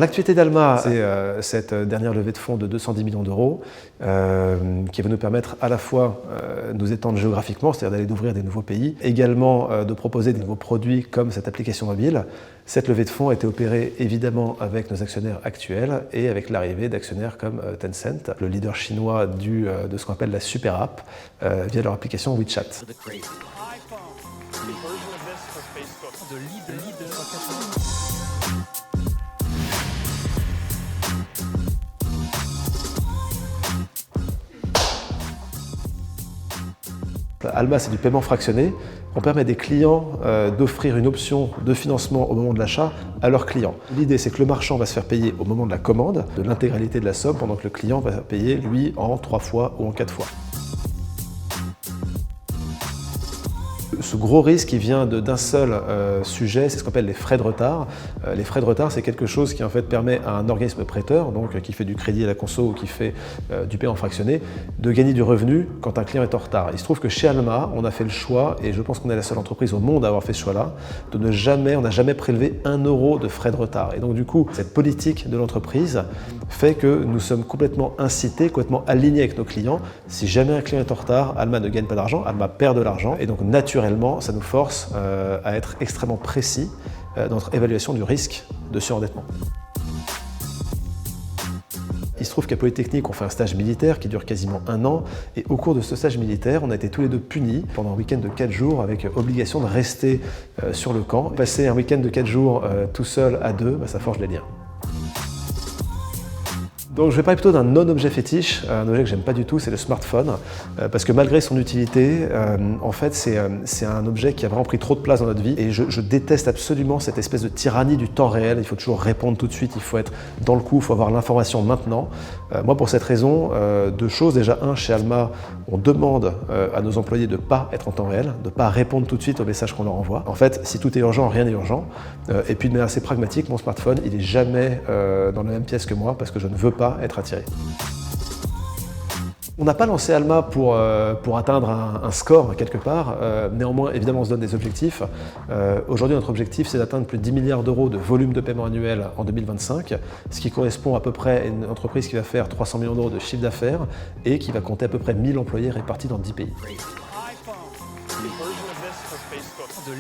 L'actualité d'Alma, c'est cette dernière levée de fonds de 210 millions d'euros qui va nous permettre à la fois de nous étendre géographiquement, c'est-à-dire d'ouvrir des nouveaux pays, également de proposer des nouveaux produits comme cette application mobile. Cette levée de fonds a été opérée évidemment avec nos actionnaires actuels et avec l'arrivée d'actionnaires comme Tencent, le leader chinois de ce qu'on appelle la super app, via leur application WeChat. Alma, c'est du paiement fractionné. On permet à des clients d'offrir une option de financement au moment de l'achat à leurs clients. L'idée, c'est que le marchand va se faire payer au moment de la commande de l'intégralité de la somme, pendant que le client va payer, lui, en 3 fois ou en 4 fois. Ce gros risque, il vient d'un seul sujet, c'est ce qu'on appelle les frais de retard. Les frais de retard, c'est quelque chose qui en fait permet à un organisme prêteur, donc qui fait du crédit à la conso ou qui fait du paiement fractionné, de gagner du revenu quand un client est en retard. Il se trouve que chez Alma, on a fait le choix, et je pense qu'on est la seule entreprise au monde à avoir fait ce choix-là, on n'a jamais prélevé 1 euro de frais de retard. Et donc du coup, cette politique de l'entreprise fait que nous sommes complètement incités, complètement alignés avec nos clients. Si jamais un client est en retard, Alma ne gagne pas d'argent, Alma perd de l'argent, et donc naturellement, ça nous force à être extrêmement précis dans notre évaluation du risque de surendettement. Il se trouve qu'à Polytechnique, on fait un stage militaire qui dure quasiment 1 an, et au cours de ce stage militaire, on a été tous les deux punis pendant un week-end de 4 jours avec obligation de rester sur le camp. Passer un week-end de 4 jours tout seul à deux, ça forge les liens. Donc je vais parler plutôt d'un non-objet fétiche, un objet que j'aime pas du tout, c'est le smartphone, parce que malgré son utilité, en fait c'est un objet qui a vraiment pris trop de place dans notre vie, et je déteste absolument cette espèce de tyrannie du temps réel. Il faut toujours répondre tout de suite, il faut être dans le coup, il faut avoir l'information maintenant. Moi pour cette raison, 2 choses. Déjà, chez Alma, on demande à nos employés de ne pas être en temps réel, de ne pas répondre tout de suite aux messages qu'on leur envoie. En fait, si tout est urgent, rien n'est urgent. Et puis de manière assez pragmatique, mon smartphone, il n'est jamais dans la même pièce que moi, parce que je ne veux pas être attiré. On n'a pas lancé Alma pour atteindre un score quelque part, néanmoins évidemment on se donne des objectifs. Aujourd'hui notre objectif c'est d'atteindre plus de 10 milliards d'euros de volume de paiement annuel en 2025, ce qui correspond à peu près à une entreprise qui va faire 300 millions d'euros de chiffre d'affaires et qui va compter à peu près 1000 employés répartis dans 10 pays. De